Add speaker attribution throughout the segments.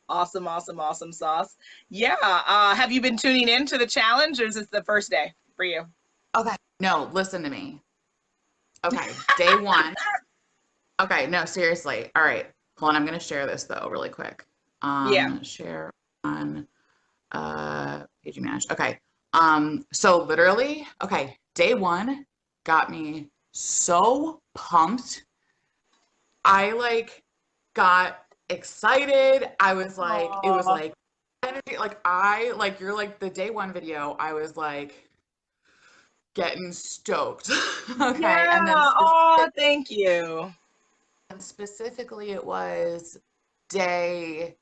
Speaker 1: Awesome, awesome, awesome sauce. Yeah. Have you been tuning in to the challenge, or is this the first day for you?
Speaker 2: Okay. No, listen to me. Okay. Day one. Okay. No, seriously. All right. Hold on. I'm going to share this though, really quick.
Speaker 1: Yeah.
Speaker 2: Share on page manage. Okay. So literally, okay, day one got me so pumped. I like got excited. I was like, it was
Speaker 1: Oh,
Speaker 2: like energy. Like I like you're like the day one video, I was like getting stoked. Okay.
Speaker 1: yeah. Oh, thank you.
Speaker 2: And specifically it was day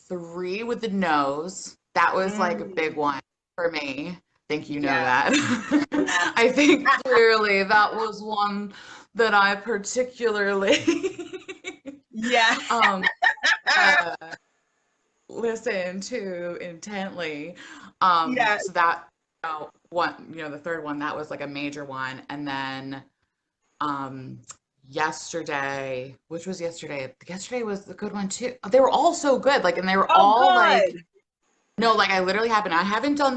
Speaker 2: three with the nose. That was like a big
Speaker 1: Mm,
Speaker 2: one for me. I think you know
Speaker 1: yeah.
Speaker 2: that.
Speaker 1: Yeah.
Speaker 2: I think clearly that was one that I particularly
Speaker 1: Yeah.
Speaker 2: um uh listened to intently.
Speaker 1: Yeah.
Speaker 2: So that one, the third one, that was like a major one. And then um yesterday, which was yesterday? Yesterday was the good one too. They were all so good. Like, and they were
Speaker 1: Oh,
Speaker 2: all like,
Speaker 1: good.
Speaker 2: no, like I literally haven't. I haven't done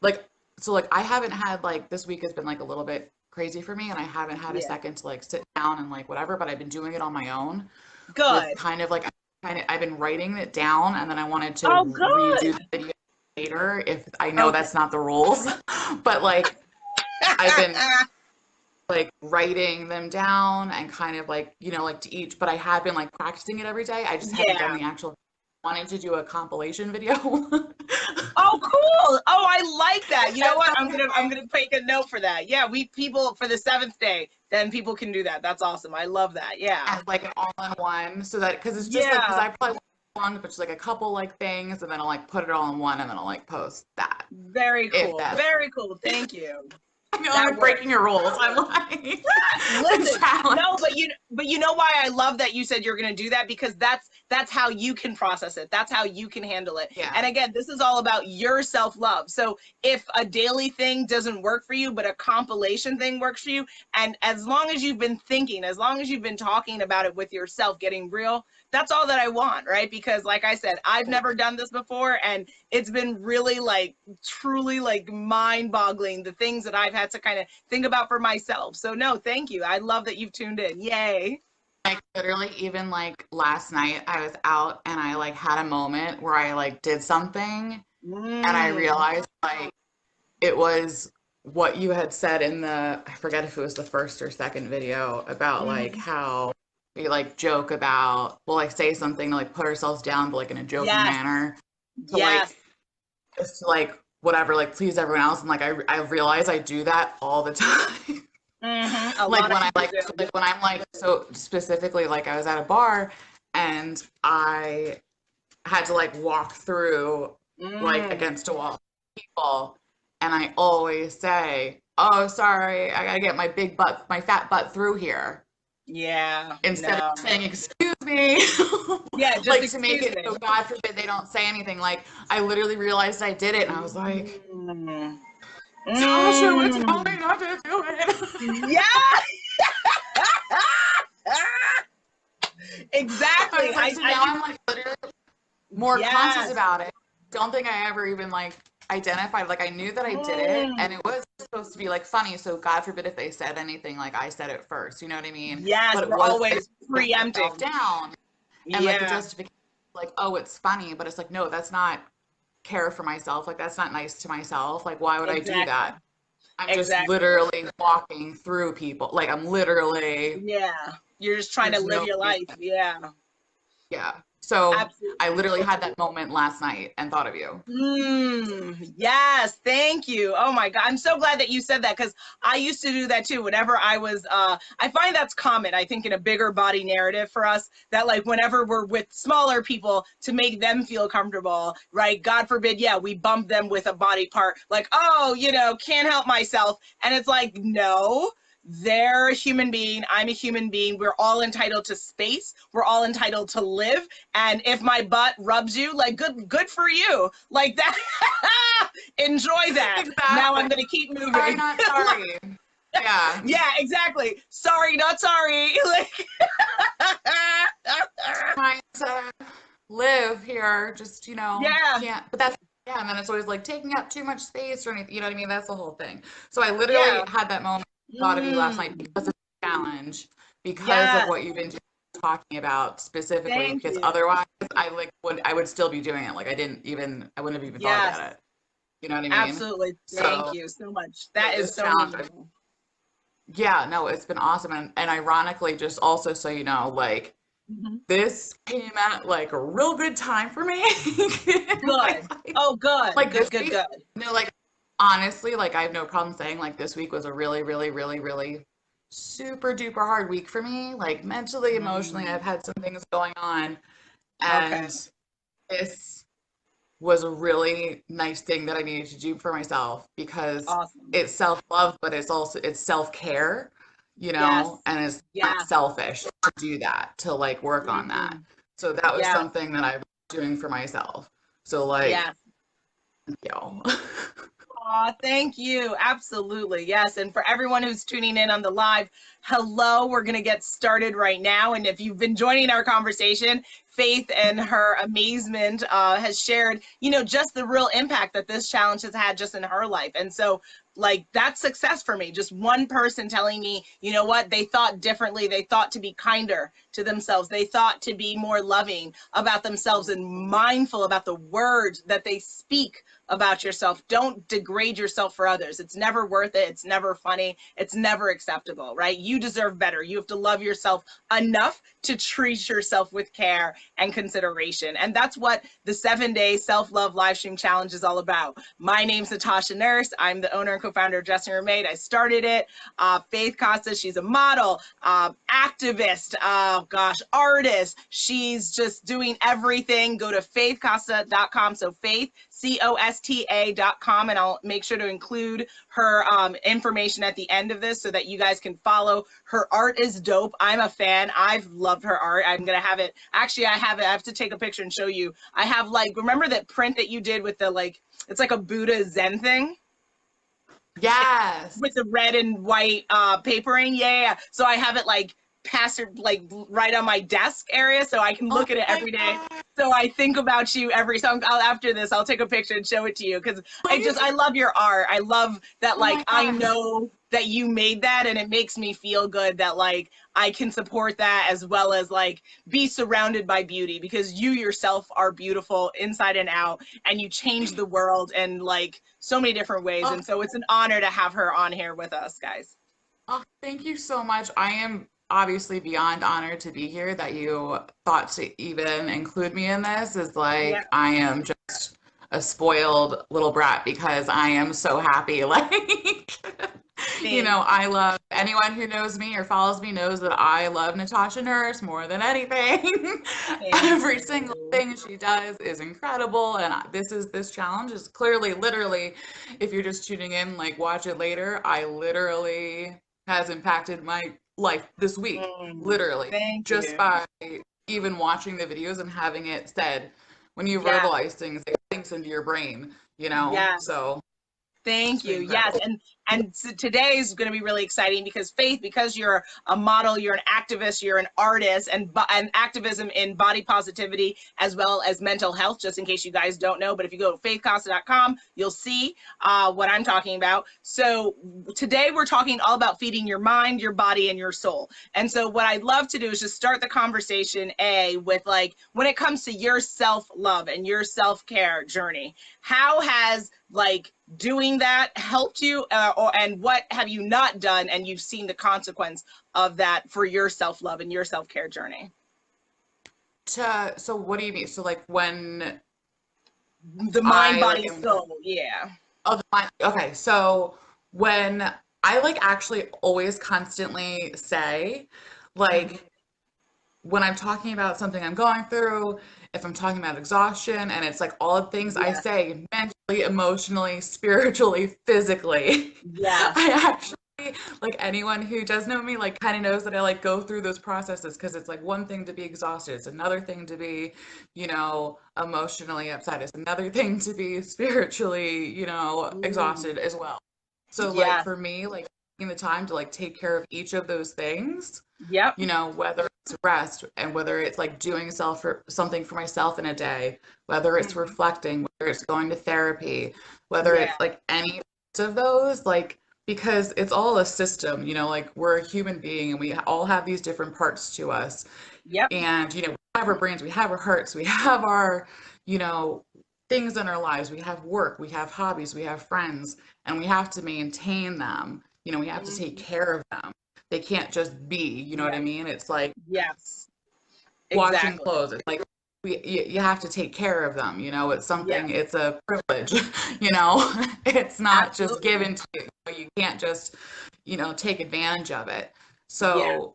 Speaker 2: like so like I haven't had like this week has been like a little bit crazy for me and I haven't had a
Speaker 1: Yeah.
Speaker 2: second to like sit down and like whatever, but I've been doing it on my own with
Speaker 1: Good.
Speaker 2: kind of like I've been writing it down and then I wanted to
Speaker 1: Oh,
Speaker 2: redo
Speaker 1: good.
Speaker 2: the video later if I know
Speaker 1: Okay.
Speaker 2: that's not the rules. But like I've been like writing them down and kind of like, like to each, but I had been like practicing it every day. I just hadn't done
Speaker 1: Yeah.
Speaker 2: the actual wanting to do a compilation video.
Speaker 1: Oh, cool. Oh, I like that. You know what? I'm gonna take a note for that. Yeah, we people for the seventh day, then people can do that. That's awesome. I love that. Yeah.
Speaker 2: As like an all-in-one so that because it's just like because
Speaker 1: Yeah.
Speaker 2: I probably want one but just like a couple like things and then I'll like put it all in one and then I'll like post that
Speaker 1: Very
Speaker 2: if
Speaker 1: cool.
Speaker 2: that's
Speaker 1: Very cool. Thank you.
Speaker 2: I know I'm
Speaker 1: That
Speaker 2: like
Speaker 1: works.
Speaker 2: breaking your rules. I'm like the
Speaker 1: Listen,
Speaker 2: challenge.
Speaker 1: no, but you know why I love that you said you're going to do that, because that's how you can process it. That's how you can handle it.
Speaker 2: Yeah.
Speaker 1: And again, this is all about your self-love. So if a daily thing doesn't work for you, but a compilation thing works for you, and as long as you've been thinking, as long as you've been talking about it with yourself, getting real, that's all that I want, right? Because like I said, I've never done this before, and it's been really like truly like mind-boggling, the things that I've had to kind of think about for myself. So no, thank you. I love that you've tuned in. Yay.
Speaker 2: Like literally even like last night I was out and I like had a moment where I like did something and I
Speaker 1: Mm.
Speaker 2: realized like it was what you had said in I forget if it was the first or second video about like
Speaker 1: Mm-hmm.
Speaker 2: how we like joke about, we'll like say something to like put ourselves down, but like in a joking
Speaker 1: Yes.
Speaker 2: manner to
Speaker 1: Yes.
Speaker 2: like, just to like whatever, like please everyone else. And like I realize I do that all the time.
Speaker 1: Mm-hmm. A
Speaker 2: Like
Speaker 1: lot of
Speaker 2: when I
Speaker 1: people do.
Speaker 2: like when I'm like so specifically like I was at a bar and I had to like walk through like
Speaker 1: Mm.
Speaker 2: against a wall of people and I always say, "Oh, sorry, I gotta get my big butt, my fat butt through here."
Speaker 1: Yeah.
Speaker 2: Instead of
Speaker 1: No.
Speaker 2: saying, "Excuse me,"
Speaker 1: Yeah, just
Speaker 2: like to make
Speaker 1: excuse
Speaker 2: it
Speaker 1: me.
Speaker 2: so God forbid they don't say anything. Like I literally realized I did it and I was like,
Speaker 1: Mm.
Speaker 2: "Tasha would tell
Speaker 1: Mm.
Speaker 2: me not to do it."
Speaker 1: Yeah.
Speaker 2: I
Speaker 1: Exactly.
Speaker 2: was like, so
Speaker 1: I
Speaker 2: now I'm like literally more conscious
Speaker 1: yes.
Speaker 2: about it. Don't think I ever even like identified. Like I knew that I did it, and
Speaker 1: Mm.
Speaker 2: it was supposed to be like funny. So God forbid if they said anything, like I said it first. You know what I mean?
Speaker 1: Yes,
Speaker 2: But it
Speaker 1: we're
Speaker 2: was I
Speaker 1: always
Speaker 2: put myself
Speaker 1: preempting.
Speaker 2: down, and like the
Speaker 1: Yeah,
Speaker 2: justification, like oh, it's funny, but it's like no, that's not care for myself. Like that's not nice to myself. Like why would I do
Speaker 1: exactly.
Speaker 2: that? I'm just
Speaker 1: Exactly.
Speaker 2: literally walking through people. Like I'm literally
Speaker 1: Yeah. You're just trying to
Speaker 2: there's
Speaker 1: live
Speaker 2: no
Speaker 1: your life.
Speaker 2: reason.
Speaker 1: Yeah.
Speaker 2: Yeah. So I
Speaker 1: Absolutely.
Speaker 2: literally had that moment last night and thought of you.
Speaker 1: Yes, thank you. Oh my God. I'm so glad that you said that, because I used to do that too. Whenever I was I find that's common, I think, in a bigger body narrative for us, that like whenever we're with smaller people to make them feel comfortable, right? God forbid, yeah, we bump them with a body part, like, oh, can't help myself. And it's like, no, they're a human being. I'm a human being. We're all entitled to space. We're all entitled to live. And if my butt rubs you, like, good for you. Like that. Enjoy that. Now I'm
Speaker 2: Exactly.
Speaker 1: gonna keep
Speaker 2: Sorry,
Speaker 1: moving.
Speaker 2: not sorry. Yeah.
Speaker 1: Yeah, exactly. Sorry, not sorry. Like,
Speaker 2: Trying to live here, just,
Speaker 1: yeah.
Speaker 2: can't, but that's, yeah, and then it's always like taking up too much space or anything, you know what I mean? That's the whole thing. So I literally
Speaker 1: Yeah.
Speaker 2: had that moment, thought of you last night
Speaker 1: Mm.
Speaker 2: because of the challenge, because of
Speaker 1: Yes.
Speaker 2: what you've been talking about specifically,
Speaker 1: Thank
Speaker 2: because
Speaker 1: you.
Speaker 2: otherwise I would still be doing it. Like I wouldn't have even thought
Speaker 1: Yes.
Speaker 2: about it. You know what I mean?
Speaker 1: Absolutely. Thank
Speaker 2: So,
Speaker 1: you so much.
Speaker 2: so
Speaker 1: That is
Speaker 2: this
Speaker 1: so
Speaker 2: challenge,
Speaker 1: meaningful.
Speaker 2: yeah, no, it's been awesome. And ironically, just also so you know, like,
Speaker 1: Mhm.
Speaker 2: this came at like a real good time for me.
Speaker 1: Good. Oh, good.
Speaker 2: Like
Speaker 1: Good,
Speaker 2: this
Speaker 1: good,
Speaker 2: week,
Speaker 1: good.
Speaker 2: like honestly, like I have no problem saying like this week was a really, really, really, really super duper hard week for me. Like mentally, emotionally, I've
Speaker 1: Mm.
Speaker 2: had some things going on,
Speaker 1: Okay.
Speaker 2: and this was a really nice thing that I needed to do for myself because
Speaker 1: Awesome.
Speaker 2: it's self-love, but it's self-care,
Speaker 1: Yes.
Speaker 2: and it's not
Speaker 1: Yeah.
Speaker 2: selfish to do that, to like work on that.
Speaker 1: Mm.
Speaker 2: So that was
Speaker 1: Yes.
Speaker 2: something that I was doing for myself. So like,
Speaker 1: Yes.
Speaker 2: you know,
Speaker 1: Aw, thank you. Absolutely. Yes. And for everyone who's tuning in on the live, hello. We're going to get started right now. And if you've been joining our conversation, Faith and her amazement has shared, just the real impact that this challenge has had just in her life. And so, like, that's success for me. Just one person telling me, you know what, they thought differently. They thought to be kinder to themselves. They thought to be more loving about themselves and mindful about the words that they speak about yourself. Don't degrade yourself for others. It's never worth it. It's never funny. It's never acceptable, right? You deserve better. You have to love yourself enough to treat yourself with care and consideration. And that's what the 7-day self-love live stream challenge is all about. My name's Natasha Nurse. I'm the owner and co-founder of Dressing Her Maid. I started it. Faith Costa, she's a model, activist, artist. She's just doing everything. Go to faithcosta.com. So Faith, COSTA.com, and I'll make sure to include her information at the end of this so that you guys can follow. Her art is dope. I'm a fan. I've loved her art. I'm gonna have it. Actually, I have it. I have to take a picture and show you. I have, like, remember that print that you did with the, like, it's like a Buddha Zen thing
Speaker 2: yes.
Speaker 1: with the red and white papering. Yeah. So I have it like past like right on my desk area so I can
Speaker 2: Oh
Speaker 1: look at it
Speaker 2: my
Speaker 1: every day.
Speaker 2: God.
Speaker 1: So I think about you every song. After this, I'll take a picture and show it to you because
Speaker 2: Please.
Speaker 1: I love your art. I love that,
Speaker 2: Oh
Speaker 1: like,
Speaker 2: my
Speaker 1: I
Speaker 2: gosh.
Speaker 1: know that you made that and it makes me feel good that, like, I can support that as well as, like, be surrounded by beauty because you yourself are beautiful inside and out and you change the world in, like, so many different ways.
Speaker 2: Oh,
Speaker 1: And so it's an honor to have her on here with us, guys.
Speaker 2: oh, thank you so much. I am obviously beyond honored to be here. That you thought to even include me in this is
Speaker 1: Yeah.
Speaker 2: like, I am just a spoiled little brat because I am so happy. Like,
Speaker 1: Same.
Speaker 2: I love anyone who knows me or follows me knows that I love Natasha Nurse more than anything.
Speaker 1: Thank
Speaker 2: Every single
Speaker 1: you.
Speaker 2: thing she does is incredible. And this challenge is clearly, literally, if you're just tuning in, like watch it later, I literally has impacted my life this week, literally,
Speaker 1: Thank
Speaker 2: just
Speaker 1: you.
Speaker 2: by even watching the videos and having it said. When you
Speaker 1: Yes.
Speaker 2: verbalize things, it sinks into your brain.
Speaker 1: Yes.
Speaker 2: So it's
Speaker 1: Thank
Speaker 2: been
Speaker 1: you. Yes,
Speaker 2: incredible.
Speaker 1: and so today is going to be really exciting because Faith, because you're a model, you're an activist, you're an artist, and activism in body positivity as well as mental health. Just in case you guys don't know, but if you go to faithcosta.com, you'll see what I'm talking about. So today we're talking all about feeding your mind, your body, and your soul. And so what I'd love to do is just start the conversation with, like, when it comes to your self love and your self care journey, how has, like, doing that helped you, and what have you not done and you've seen the consequence of that for your self-love and your self-care journey?
Speaker 2: So what do you mean? So like when
Speaker 1: The mind,
Speaker 2: I like
Speaker 1: body,
Speaker 2: am
Speaker 1: soul. Yeah.
Speaker 2: okay, so when I like actually always constantly say,
Speaker 1: Mhm.
Speaker 2: like, when I'm talking about something I'm going through, if I'm talking about exhaustion, and it's like all the things I
Speaker 1: Yeah.
Speaker 2: say mentally, emotionally, spiritually, physically,
Speaker 1: Yes.
Speaker 2: I actually, like anyone who does know me, like kind of knows that I like go through those processes because it's like one thing to be exhausted, it's another thing to be, emotionally upset, it's another thing to be spiritually, exhausted as well. So like
Speaker 1: Yes.
Speaker 2: for me, like taking the time to like take care of each of those things,
Speaker 1: Yep.
Speaker 2: you know, whether it's rest and whether it's like doing something for myself in a day, whether it's
Speaker 1: Mhm.
Speaker 2: reflecting, whether it's going to therapy, whether
Speaker 1: Yeah.
Speaker 2: it's like any of those, like, because it's all a system, you know, like we're a human being and we all have these different parts to us.
Speaker 1: Yep.
Speaker 2: And, you know, we have our brains, we have our hearts, we have our, you know, things in our lives. We have work, we have hobbies, we have friends, and we have to maintain them. You know, we have to take
Speaker 1: Mhm.
Speaker 2: care of them. They can't just be, you know what I
Speaker 1: Yeah.
Speaker 2: mean? It's like
Speaker 1: Yes.
Speaker 2: washing
Speaker 1: Exactly.
Speaker 2: clothes. It's like you have to take care of them, you know, it's
Speaker 1: Yeah.
Speaker 2: something, it's a privilege, you know, it's not just
Speaker 1: Absolutely.
Speaker 2: given to you. You can't just, you know, take advantage of it.
Speaker 1: Yeah.
Speaker 2: So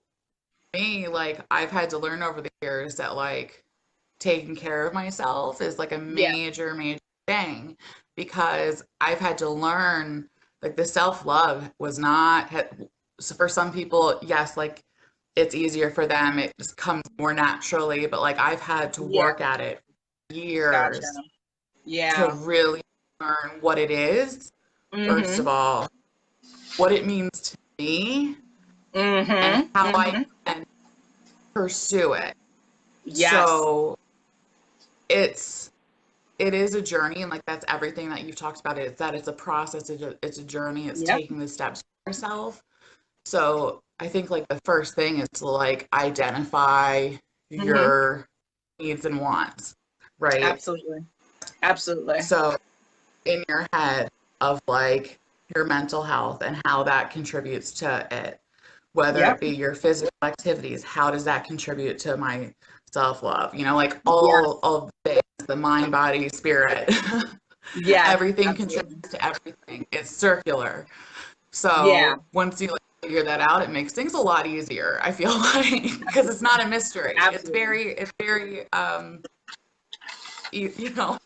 Speaker 2: me, like I've had to learn over the years that like taking care of myself is like a
Speaker 1: Yeah.
Speaker 2: major thing because I've had to learn like the self-love was not so for some people, yes, like it's easier for them, it just comes more naturally, but like I've had to
Speaker 1: Yeah.
Speaker 2: work at it for
Speaker 1: Gotcha.
Speaker 2: years to
Speaker 1: Yeah.
Speaker 2: really learn what it is, first of
Speaker 1: Mhm.
Speaker 2: all, what it means to me and
Speaker 1: Mhm.
Speaker 2: how I
Speaker 1: Mhm.
Speaker 2: can pursue it.
Speaker 1: Yes.
Speaker 2: So it's it is a journey, and like that's everything that you've talked about. It's that it's a process, it's a journey, it's
Speaker 1: Yep.
Speaker 2: taking the steps for yourself. So I think like the first thing is to like identify
Speaker 1: Mhm.
Speaker 2: your needs and wants, right?
Speaker 1: Absolutely. Absolutely.
Speaker 2: So in your head of like your mental health and how that contributes to it, whether it
Speaker 1: Yep.
Speaker 2: be your physical activities, how does that contribute to my self-love? You know, like all
Speaker 1: Yes.
Speaker 2: of the things, the mind, body, spirit,
Speaker 1: Yes.
Speaker 2: everything
Speaker 1: Absolutely.
Speaker 2: contributes to everything. It's circular.
Speaker 1: Yeah.
Speaker 2: So once you like, figure that out, it makes things a lot easier. I feel like because it's not a mystery.
Speaker 1: Absolutely.
Speaker 2: It's very you know.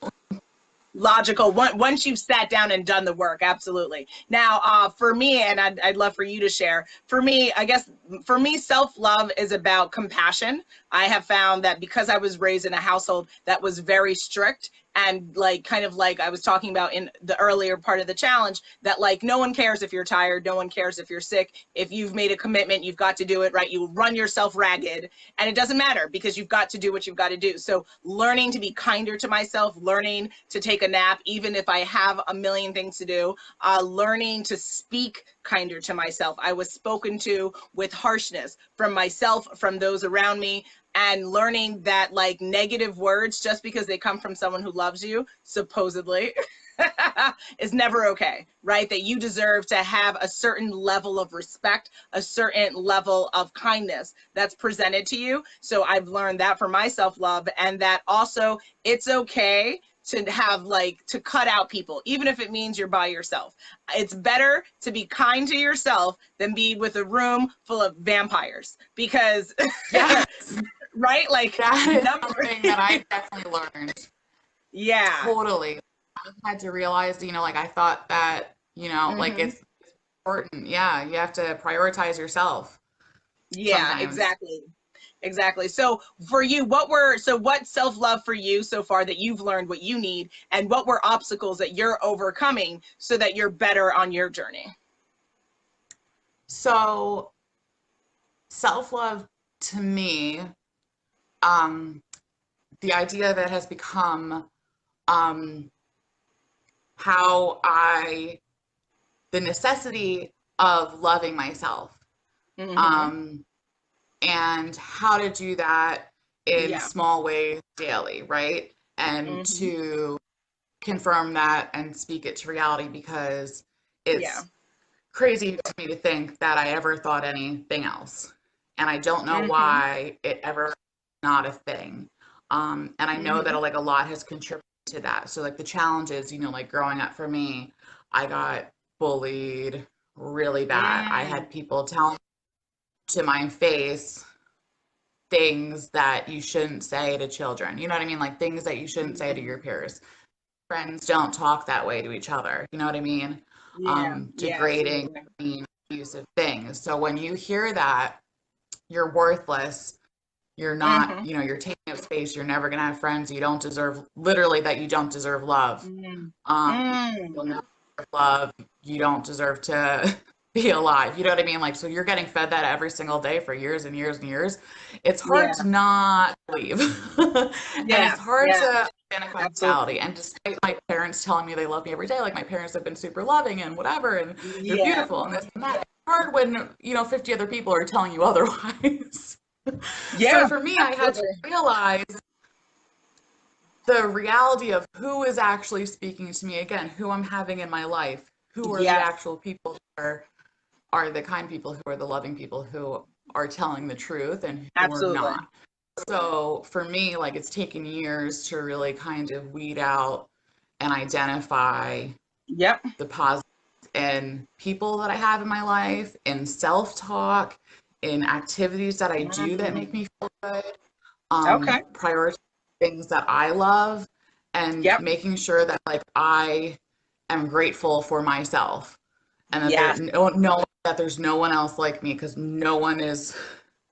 Speaker 1: Logical once you've sat down and done the work. Absolutely. Now for me, and I'd love for you to share, for me, I guess for me, self-love is about compassion. I have found that because I was raised in a household that was very strict, and like kind of like I was talking about in the earlier part of the challenge, that like no one cares if you're tired, no one cares if you're sick. If you've made a commitment, you've got to do it, right? You run yourself ragged, and it doesn't matter because you've got to do what you've got to do. So learning to be kinder to myself, learning to take a nap even if I have a million things to do, learning to speak kinder to myself. I was spoken to with harshness from myself, from those around me, and learning that like negative words, just because they come from someone who loves you supposedly, is never okay, right? That you deserve to have a certain level of respect, a certain level of kindness that's presented to you. So I've learned that for my self-love, and that also it's okay to have like to cut out people, even if it means you're by yourself. It's better to be kind to yourself than be with a room full of vampires, because
Speaker 2: Yes,
Speaker 1: right, like
Speaker 2: that is
Speaker 1: number
Speaker 2: something that I definitely learned.
Speaker 1: yeah.
Speaker 2: Totally. I had to realize, you know, like I thought that, you know, like
Speaker 1: Hmm.
Speaker 2: it's important. Yeah, you have to prioritize yourself
Speaker 1: Yeah,
Speaker 2: sometimes.
Speaker 1: exactly. Exactly. So for you, what self-love for you so far that you've learned what you need, and what were obstacles that you're overcoming so that you're better on your journey?
Speaker 2: So self-love to me, um, the idea that has become um, how the necessity of loving myself,
Speaker 1: Hmm.
Speaker 2: um, and how to do that in
Speaker 1: Yeah.
Speaker 2: small ways daily, right? And
Speaker 1: Hmm.
Speaker 2: to confirm that and speak it to reality because
Speaker 1: Yeah.
Speaker 2: it's crazy to me to think that I ever thought anything else. And I don't know
Speaker 1: Hmm.
Speaker 2: why it ever not a thing. And I know that
Speaker 1: Hmm.
Speaker 2: like a lot has contributed to that. So like the challenges, you know, like growing up for me, I got bullied really bad. I
Speaker 1: Mm.
Speaker 2: had people tell me to my face things that you shouldn't say to children. You know what I mean? Like things that you shouldn't say to your peers. Friends don't talk that way to each other. You know what I mean?
Speaker 1: Yeah. Yeah,
Speaker 2: Degrading,
Speaker 1: absolutely.
Speaker 2: mean, abusive things. So when you hear that, you're worthless. You're not,
Speaker 1: Hmm.
Speaker 2: you know, you're taking up space. You're never gonna have friends. You don't deserve, literally, that you don't deserve love.
Speaker 1: Mm.
Speaker 2: Um,
Speaker 1: Mm.
Speaker 2: you'll never deserve love. You don't deserve to. be alive. You know what I mean? Like, so you're getting fed that every single day for years and years and years. It's hard
Speaker 1: Yeah.
Speaker 2: to not believe. And
Speaker 1: Yeah.
Speaker 2: it's hard
Speaker 1: Yeah.
Speaker 2: to identify
Speaker 1: Absolutely.
Speaker 2: reality. And despite my parents telling me they love me every day, like my parents have been super loving and whatever, and you're
Speaker 1: Yeah.
Speaker 2: beautiful and this and that. It's hard when, 50 other people are telling you otherwise. So
Speaker 1: Yeah.
Speaker 2: for me, I had to
Speaker 1: Absolutely.
Speaker 2: realize the reality of who is actually speaking to me again, who I'm having in my life, who are the
Speaker 1: Yes.
Speaker 2: actual people who are the kind people, who are the loving people, who are telling the truth and who are
Speaker 1: Absolutely.
Speaker 2: not. So for me, like it's taken years to really kind of weed out and identify
Speaker 1: Yep.
Speaker 2: the positives in people that I have in my life, in self-talk, in activities that I do that make
Speaker 1: Mm.
Speaker 2: me feel good,
Speaker 1: Okay.
Speaker 2: prioritize things that I love, and
Speaker 1: Yep.
Speaker 2: making sure that like I am grateful for myself, and that
Speaker 1: Yes.
Speaker 2: know that there's no one else like me, because no one is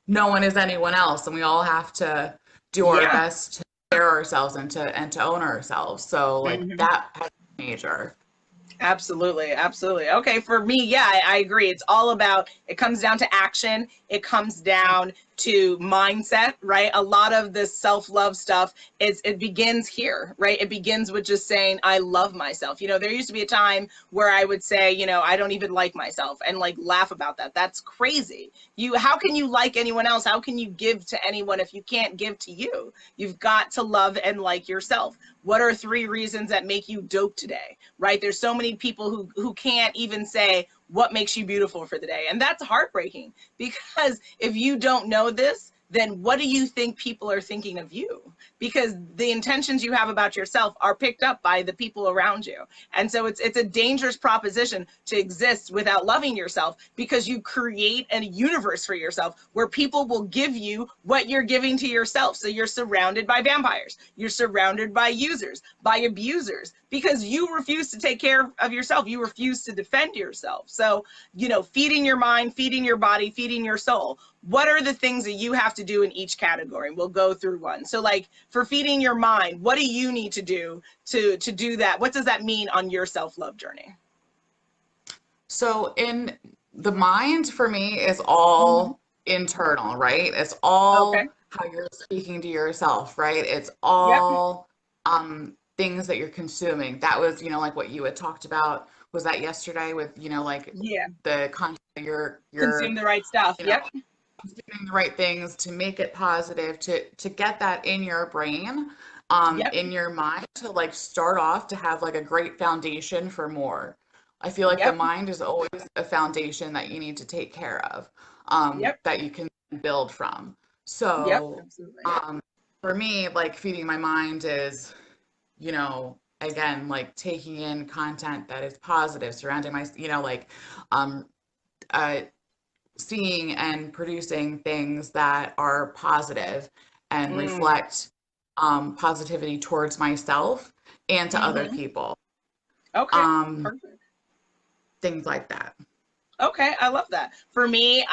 Speaker 2: anyone else, and we all have to do our
Speaker 1: Yeah.
Speaker 2: best to share ourselves and to own ourselves. So like
Speaker 1: Hmm.
Speaker 2: that has been major.
Speaker 1: Absolutely, absolutely. Okay, for me, yeah, I agree. It's all about, it comes down to action. It comes down to mindset, right? A lot of this self-love stuff it begins here, right? It begins with just saying, I love myself. There used to be a time where I would say, I don't even like myself, and like laugh about that. That's crazy. How can you like anyone else? How can you give to anyone if you can't give to you? You've got to love and like yourself. What are 3 reasons that make you dope today, right? There's so many people who can't even say what makes you beautiful for the day. And that's heartbreaking, because if you don't know this, then what do you think people are thinking of you? Because the intentions you have about yourself are picked up by the people around you. And so it's a dangerous proposition to exist without loving yourself, because you create a universe for yourself where people will give you what you're giving to yourself. So you're surrounded by vampires, you're surrounded by users, by abusers, because you refuse to take care of yourself. You refuse to defend yourself. So, feeding your mind, feeding your body, feeding your soul. What are the things that you have to do in each category? We'll go through one. So like for feeding your mind, what do you need to do to do that? What does that mean on your self-love journey?
Speaker 2: So in the mind for me is
Speaker 1: Mm-hmm.
Speaker 2: all internal, right? It's
Speaker 1: Okay.
Speaker 2: all how you're speaking to yourself, right? It's
Speaker 1: Yep.
Speaker 2: all things that you're consuming. That was, like what you had talked about. Was that yesterday with, like
Speaker 1: Yeah.
Speaker 2: the content that you're
Speaker 1: Consume the right stuff.
Speaker 2: you know,
Speaker 1: Yep.
Speaker 2: consuming the right things to make it positive, to get that in your brain,
Speaker 1: Yep.
Speaker 2: in your mind, to like start off to have like a great foundation for more. I feel like the
Speaker 1: Yep.
Speaker 2: mind is always a foundation that you need to take care of,
Speaker 1: Yep.
Speaker 2: that you can build from.
Speaker 1: Yep.
Speaker 2: So,
Speaker 1: Absolutely.
Speaker 2: for me, like feeding my mind is, again, like taking in content that is positive, surrounding my, like, um, uh, seeing and producing things that are positive and
Speaker 1: Mm.
Speaker 2: reflect positivity towards myself and to other
Speaker 1: Mm-hmm.
Speaker 2: people.
Speaker 1: Okay.
Speaker 2: Um,
Speaker 1: Perfect.
Speaker 2: things like that.
Speaker 1: Okay, I love that. For me,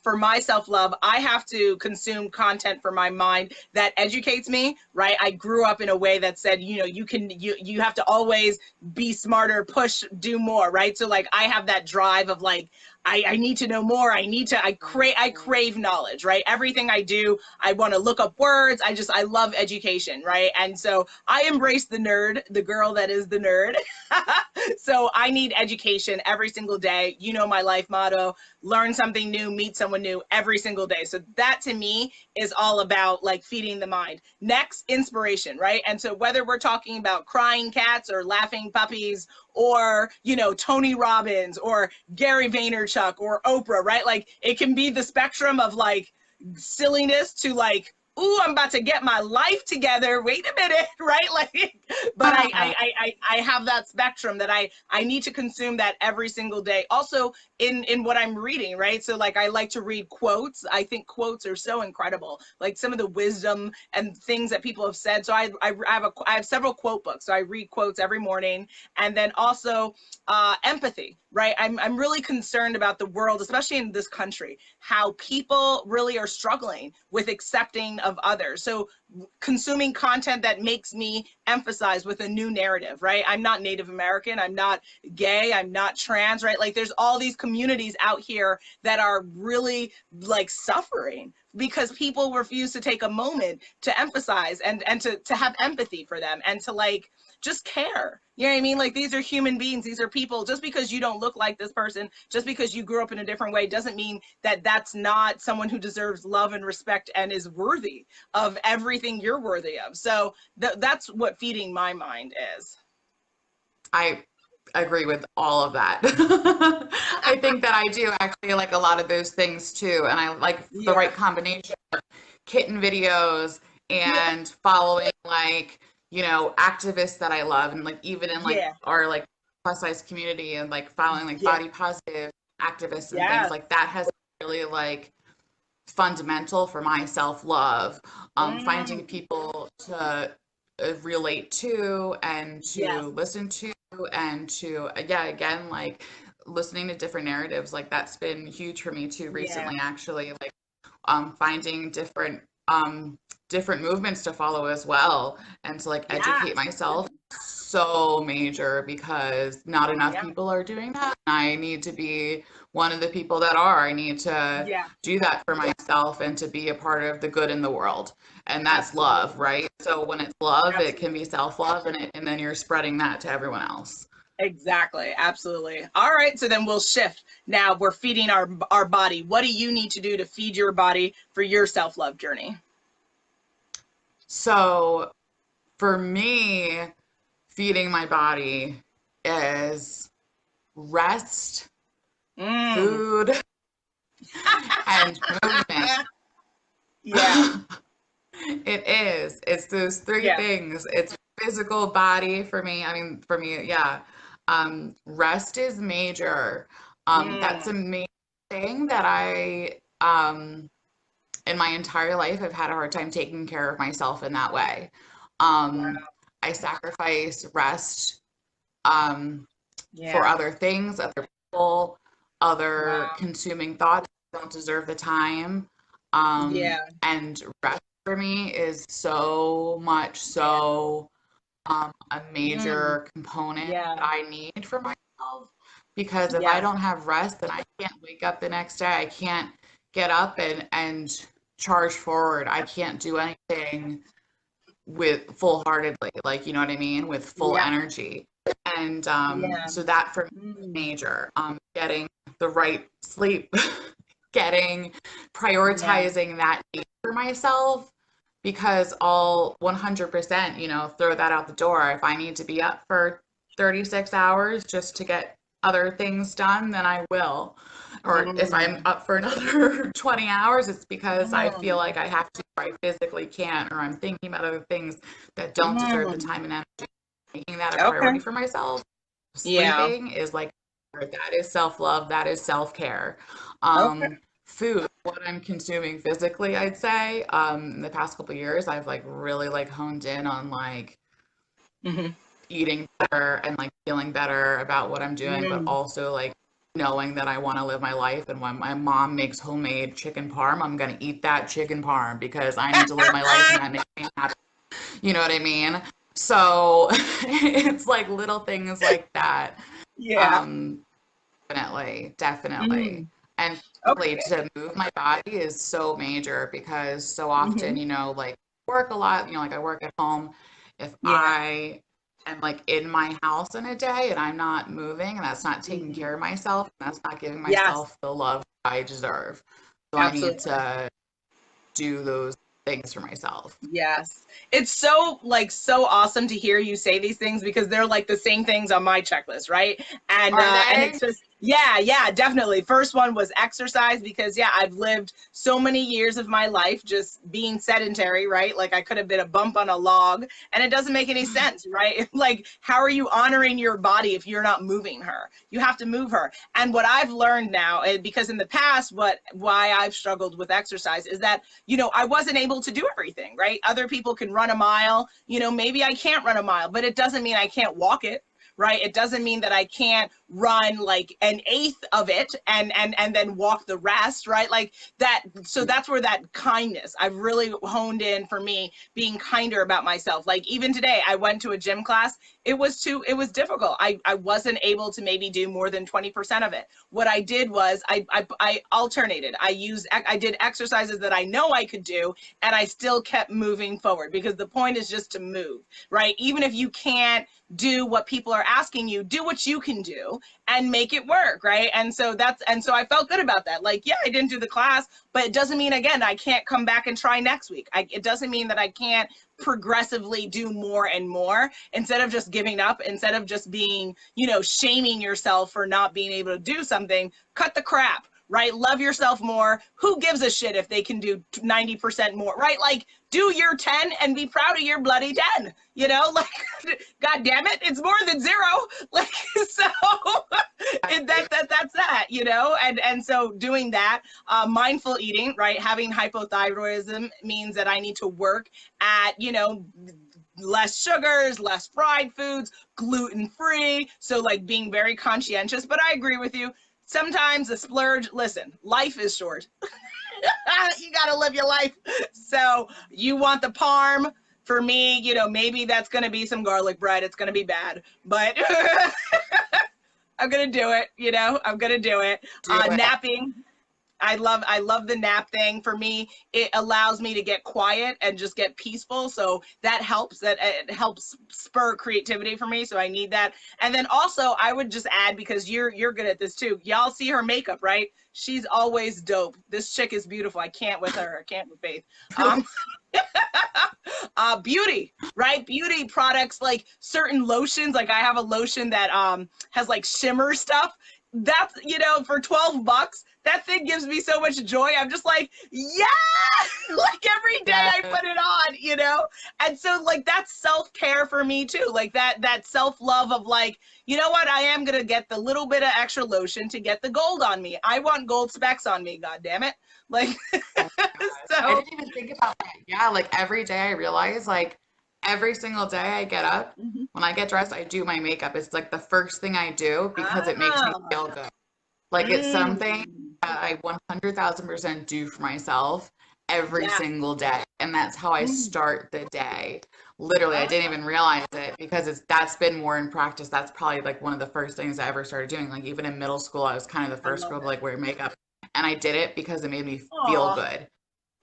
Speaker 1: for my self-love, I have to consume content for my mind that educates me, right? I grew up in a way that said, you have to always be smarter, push, do more, right? So like I have that drive of like, I need to know more. I crave knowledge, right? Everything I do, I want to look up words. I love education, right? And so I embrace the nerd, the girl that is the nerd. So I need education every single day. My life motto: learn something new, meet someone new every single day. So that to me is all about like feeding the mind. Next, inspiration, right? And so whether we're talking about crying cats or laughing puppies, or, Tony Robbins or Gary Vaynerchuk or Oprah, right? Like it can be the spectrum of like silliness to like, ooh, I'm about to get my life together. Wait a minute, right? Like, but I have that spectrum that I need to consume that every single day. Also in what I'm reading, right? So like I like to read quotes. I think quotes are so incredible. Like some of the wisdom and things that people have said. So I have several quote books. So I read quotes every morning, and then also empathy, right? I'm really concerned about the world, especially in this country, how people really are struggling with accepting of others. So consuming content that makes me emphasize with a new narrative, right? I'm not Native American, I'm not gay, I'm not trans, right? Like there's all these communities out here that are really like suffering because people refuse to take a moment to emphasize and to have empathy for them and to like just care. You know what I mean? Like these are human beings, these are people. Just because you don't look like this person, just because you grew up in a different way doesn't mean that that's not someone who deserves love and respect and is worthy of everything you're worthy of. So that's what feeding my mind is.
Speaker 2: I agree with all of that. I think that I do actually like a lot of those things too. And I like the
Speaker 1: Yeah.
Speaker 2: right combination of kitten videos
Speaker 1: Yeah.
Speaker 2: and following like, you know, activists that I love and like even in like
Speaker 1: Yeah.
Speaker 2: our like plus size community and like following like
Speaker 1: Yeah.
Speaker 2: body positive activists and things
Speaker 1: Yes.
Speaker 2: like that has really like fundamental for my self-love. Finding
Speaker 1: Mm.
Speaker 2: people to relate to and to
Speaker 1: Yes.
Speaker 2: listen to and to yeah again like listening to different narratives like that's been huge for me too
Speaker 1: Yeah.
Speaker 2: recently actually like finding different movements to follow as well and to like educate
Speaker 1: Yes.
Speaker 2: myself so major because not enough
Speaker 1: Yeah.
Speaker 2: people are doing that. I need to be one of the people that are. I need to
Speaker 1: Yeah.
Speaker 2: do that for myself and to be a part of the good in the world. And that's love,
Speaker 1: Absolutely.
Speaker 2: right? So when it's love, it can
Speaker 1: Absolutely.
Speaker 2: be self-love and then you're spreading that to everyone else.
Speaker 1: Exactly. Absolutely. All right. So then we'll shift. Now we're feeding our body. What do you need to do to feed your body for your self-love journey?
Speaker 2: So for me, feeding my body is rest,
Speaker 1: Mm.
Speaker 2: food, and movement.
Speaker 1: Yeah.
Speaker 2: It is. It's those three
Speaker 1: Yeah.
Speaker 2: things. It's physical body for me. I mean, for me, yeah. Rest is major. That's a
Speaker 1: Mm.
Speaker 2: main thing that I in my entire life I've had a hard time taking care of myself in that way. Um,
Speaker 1: Wow.
Speaker 2: I sacrifice rest for
Speaker 1: Yeah.
Speaker 2: other things, other people, other
Speaker 1: Wow.
Speaker 2: consuming thoughts that don't deserve the time.
Speaker 1: Yeah.
Speaker 2: And rest for me is so much
Speaker 1: Yeah.
Speaker 2: so a
Speaker 1: Mm.
Speaker 2: major component
Speaker 1: Yeah.
Speaker 2: that I need for myself because if I
Speaker 1: Yes.
Speaker 2: don't have rest, then I can't wake up the next day. I can't get up and charge forward. I can't do anything with full-heartedly, like you know what I mean, with full
Speaker 1: Yeah.
Speaker 2: energy. And
Speaker 1: Yeah.
Speaker 2: so that for me is
Speaker 1: Mm.
Speaker 2: major. Getting the right sleep, getting
Speaker 1: Yeah.
Speaker 2: prioritizing that need for myself because I'll 100%, you know, throw that out the door. If I need to be up for 36 hours just to get other things done, then I will. Or if I'm
Speaker 1: Mm.
Speaker 2: up for another 20 hours, it's because I feel
Speaker 1: Mm.
Speaker 2: like I have to, or I physically can't, or I'm thinking about other things that don't deserve the
Speaker 1: Mm.
Speaker 2: time and energy. Making that a
Speaker 1: Okay.
Speaker 2: priority for myself.
Speaker 1: Yeah.
Speaker 2: Sleeping is like that is self-love, that is self-care.
Speaker 1: Okay.
Speaker 2: Food, what I'm consuming physically, I'd say, in the past couple years, I've like really like honed in on like
Speaker 1: Hmm.
Speaker 2: eating better and like feeling better about what I'm doing, but
Speaker 1: Mm.
Speaker 2: also like knowing that I want to live my life. And when my mom makes homemade chicken parm, I'm gonna eat that chicken parm because I need to live my life and that makes me happy. You know what I mean? So it's like little things like that.
Speaker 1: Yeah.
Speaker 2: Um, Definitely, definitely.
Speaker 1: Mm.
Speaker 2: And really
Speaker 1: Okay.
Speaker 2: to move my body is so major because so often,
Speaker 1: Hmm.
Speaker 2: you know, like work a lot, you know, like I work at home. If
Speaker 1: Yeah.
Speaker 2: I am like in my house in a day and I'm not moving and that's not taking
Speaker 1: Hmm.
Speaker 2: care of myself, that's not giving
Speaker 1: Yes.
Speaker 2: myself the love I deserve. So I need
Speaker 1: Absolutely.
Speaker 2: to do those things for myself.
Speaker 1: Yes. It's so like so awesome to hear you say these things because they're like the same things on my checklist, right?
Speaker 2: Are
Speaker 1: And
Speaker 2: they?
Speaker 1: it's just yeah, yeah, definitely. First one was exercise because yeah, I've lived so many years of my life just being sedentary, right? Like I could have been a bump on a log and it doesn't make any sense, right? Like how are you honoring your body if you're not moving her? You have to move her. And what I've learned now, because in the past why I've struggled with exercise is that I wasn't able to do everything, right? Other people can run a mile, maybe I can't run a mile, but it doesn't mean I can't walk it, right? It doesn't mean that I can't run like an eighth of it and then walk the rest, right? Like that. So that's where that kindness, I've really honed in for me, being kinder about myself. Like even today, I went to a gym class. It was difficult. I wasn't able to maybe do more than 20% of it. What I did was I alternated. I did exercises that I know I could do, and I still kept moving forward, because the point is just to move, right? Even if you can't do what people are asking you, do what you can do and make it work, right? And so I felt good about that. Like, yeah, I didn't do the class, but it doesn't mean, again, I can't come back and try next week. It doesn't mean that I can't progressively do more and more, instead of just giving up, instead of just being, shaming yourself for not being able to do something. Cut the crap, right? Love yourself more. Who gives a shit if they can do 90% more, right? Like, do your 10 and be proud of your bloody 10, like, God damn it, it's more than zero. Like, so that's that, and so doing that, mindful eating, right? Having hypothyroidism means that I need to work at, less sugars, less fried foods, gluten-free. So like being very conscientious, but I agree with you. Sometimes a splurge, listen, life is short. You got to live your life. So you want the parm. For me, maybe that's going to be some garlic bread. It's going to be bad, but I'm going to do it. I'm going to do it. Napping. I love the nap thing. For me, it allows me to get quiet and just get peaceful. So that helps. It helps spur creativity for me. So I need that. And then also I would just add, because you're good at this too. Y'all see her makeup, right? She's always dope. This chick is beautiful. I can't with her. I can't with Faith. Beauty, right? Beauty products, like certain lotions. Like I have a lotion that has like shimmer stuff. That's, for $12, that thing gives me so much joy. I'm just like, yeah, like every day I put it on, and so like that's self-care for me too. Like that self-love of like, you know what, I am gonna get the little bit of extra lotion to get the gold on me. I want gold specks on me, god damn it. Like
Speaker 2: Oh so I didn't even think about that. Yeah, like every day I realize, like every single day I get up, when I get dressed, I do my makeup. It's like the first thing I do, because it makes me feel good. Like it's something that I 100,000% do for myself every single day. And that's how I start the day. Literally, I didn't even realize it, because that's been more in practice. That's probably like one of the first things I ever started doing. Like even in middle school, I was kind of the first girl to like wear makeup. And I did it because it made me feel good.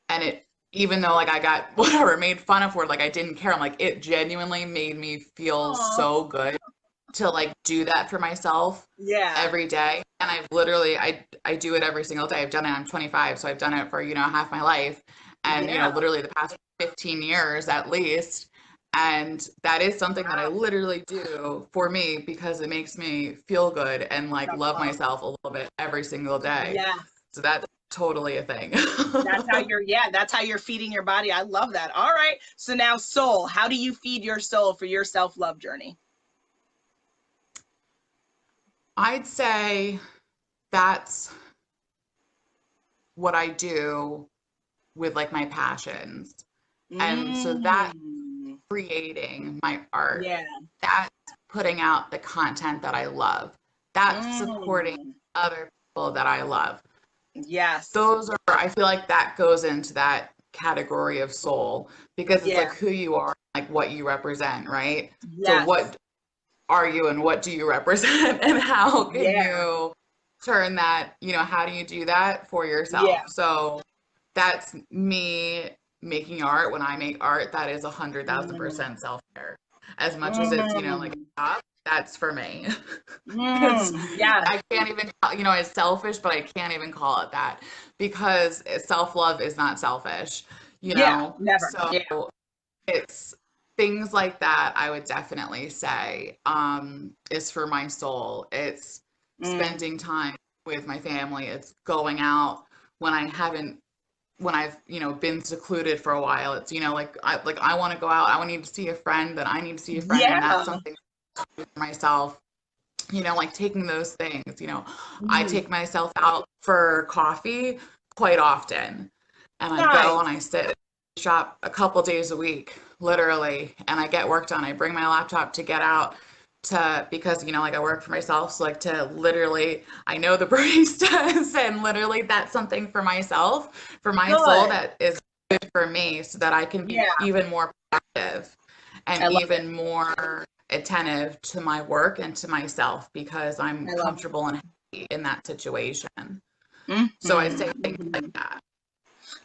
Speaker 2: And it, even though like I got whatever made fun of for it, like I didn't care. I'm like, it genuinely made me feel so good to like do that for myself every day. And I've literally, I do it every single day. I've done it. I'm 25, so I've done it for, half my life. And, literally the past 15 years at least. And that is something that I literally do for me, because it makes me feel good and like love myself a little bit every single day.
Speaker 1: Yeah.
Speaker 2: So that's totally a thing.
Speaker 1: That's how you're feeding your body. I love that. All right. So now soul, how do you feed your soul for your self-love journey?
Speaker 2: I'd say that's what I do with like my passions. And so that creating my art, that's putting out the content that I love, that's supporting other people that I love.
Speaker 1: Yes.
Speaker 2: Those are, I feel like that goes into that category of soul, because it's like who you are, like what you represent, right? So what are you and what do you represent, and how can you turn that, how do you do that for yourself? So that's me making art. When I make art, that is 100,000% self-care. As much as it's, like a job, that's for me. I can't even, it's selfish, but I can't even call it that, because self-love is not selfish,
Speaker 1: never.
Speaker 2: So it's things like that. I would definitely say is for my soul. It's spending time with my family. It's going out when I've been secluded for a while. It's like I want to go out. I need to see a friend. Then I need to see a friend, and that's something for myself. Like taking those things. I take myself out for coffee quite often, and I go and I sit shop a couple days a week, literally, and I get work done. I bring my laptop to get out, because, you know, like I work for myself, so like to literally, I know the baristas and literally that's something for myself, for my soul
Speaker 1: Good.
Speaker 2: that is good for me so that I can be
Speaker 1: Yeah,
Speaker 2: even more productive and
Speaker 1: I love it.
Speaker 2: even more attentive to my work and to myself because I'm
Speaker 1: I love
Speaker 2: comfortable and happy in that situation.
Speaker 1: it.
Speaker 2: So I'd say things
Speaker 1: Hmm.
Speaker 2: like that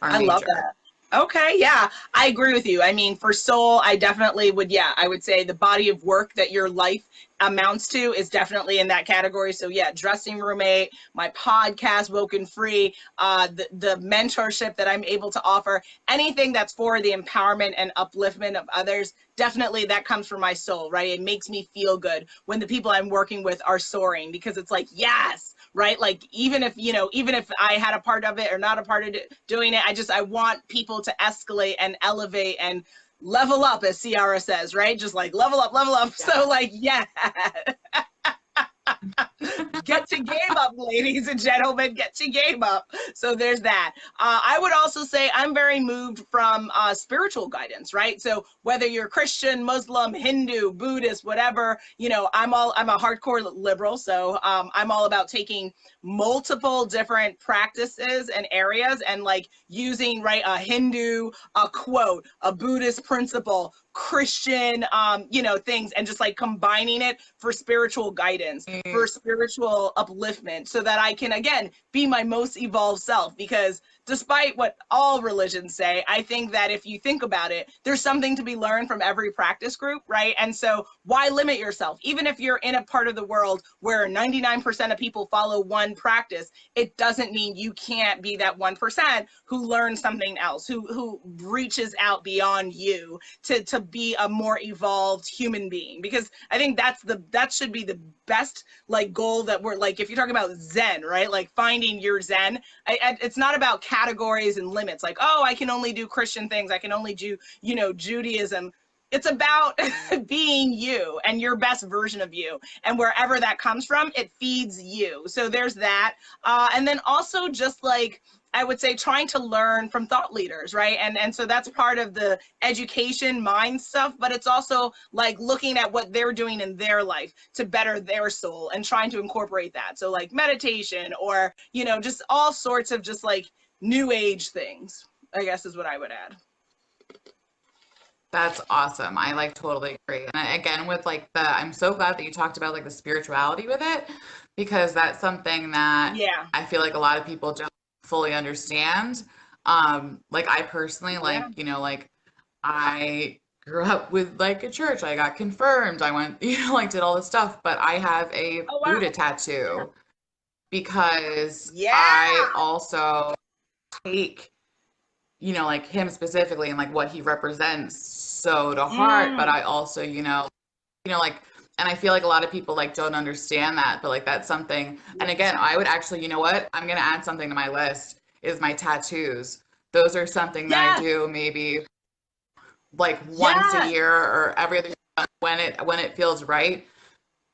Speaker 2: are
Speaker 1: I love
Speaker 2: major.
Speaker 1: that. Okay, yeah, I agree with you. I mean, for soul, I definitely would, yeah, I would say the body of work that your life amounts to is definitely in that category. So, yeah, dressing roommate, my podcast, Woken Free, the mentorship that I'm able to offer, anything that's for the empowerment and upliftment of others, definitely that comes from my soul, right? It makes me feel good when the people I'm working with are soaring because it's like, yes, right? Like even if, you know, even if I had a part of it or not a part of it, doing it, I want people to escalate and elevate and level up, as Ciara says, right? Just like level up, level up.
Speaker 2: Yeah.
Speaker 1: So like, yeah. Get your game up, ladies and gentlemen. Get your game up. So there's that. I would also say I'm very moved from spiritual guidance, right? So whether you're Christian, Muslim, Hindu, Buddhist, whatever, you know, I'm a hardcore liberal. So I'm all about taking multiple different practices and areas and like using, right, a Hindu, a quote, a Buddhist principle, Christian, you know, things, and just like combining it for spiritual guidance, for spiritual upliftment, so that I can, again, be my most evolved self. Because despite what all religions say, I think that if you think about it, there's something to be learned from every practice group, right? And so why limit yourself? Even if you're in a part of the world where 99% of people follow one practice, it doesn't mean you can't be that 1% who learns something else, who reaches out beyond you to be a more evolved human being. Because I think that should be the best like goal, that we're like, if you're talking about Zen, right? Like finding your Zen, it's not about categories and limits. Like, oh, I can only do Christian things. I can only do, you know, Judaism. It's about being you and your best version of you. And wherever that comes from, it feeds you. So there's that. And then also just like, I would say trying to learn from thought leaders, right? And so that's part of the education mind stuff, but it's also like looking at what they're doing in their life to better their soul and trying to incorporate that. So like meditation, or, you know, just all sorts of just like new age things, I guess is what I would add.
Speaker 2: That's awesome. I like totally agree. And again, with like I'm so glad that you talked about like the spirituality with it, because that's something that
Speaker 1: Yeah.
Speaker 2: I feel like a lot of people don't fully understand. Like I personally,
Speaker 1: Yeah.
Speaker 2: like, you know, like I grew up with like a church. I got confirmed. I went, you know, like did all this stuff, but I have a
Speaker 1: Oh
Speaker 2: Buddha
Speaker 1: wow. Yeah.
Speaker 2: tattoo because I
Speaker 1: Yeah.
Speaker 2: also take, you know, like him specifically and like what he represents so to heart, but
Speaker 1: Mm.
Speaker 2: I also, like, and I feel like a lot of people like don't understand that, but like that's something. And again, I would actually, you know what? I'm gonna add something to my list is my tattoos. Those are something that I
Speaker 1: Yes.
Speaker 2: do maybe like once a
Speaker 1: Yes.
Speaker 2: year or every other year when it feels right.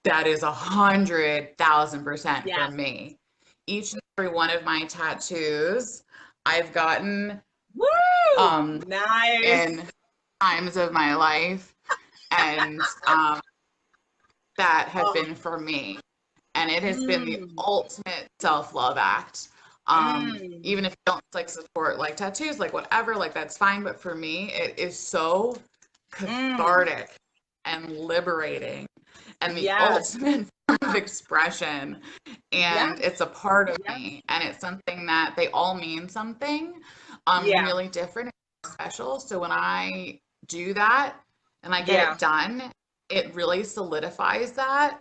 Speaker 2: That is 100,000% for
Speaker 1: Yes.
Speaker 2: me. Each and every one of my tattoos I've gotten
Speaker 1: Woo.
Speaker 2: um
Speaker 1: Nice.
Speaker 2: in times of my life, and that have
Speaker 1: Oh.
Speaker 2: been for me. And it has been the
Speaker 1: Mm.
Speaker 2: ultimate self-love act.
Speaker 1: Mm.
Speaker 2: Even if you don't like support like tattoos, like whatever, like that's fine. But for me, it is so
Speaker 1: Mm.
Speaker 2: cathartic and liberating and the
Speaker 1: Yes.
Speaker 2: ultimate form of expression. And
Speaker 1: Yes.
Speaker 2: it's a part of
Speaker 1: Yes.
Speaker 2: me. And it's something that they all mean something
Speaker 1: Yeah.
Speaker 2: really different and special. So when I do that and I get
Speaker 1: Yeah.
Speaker 2: it done, it really solidifies that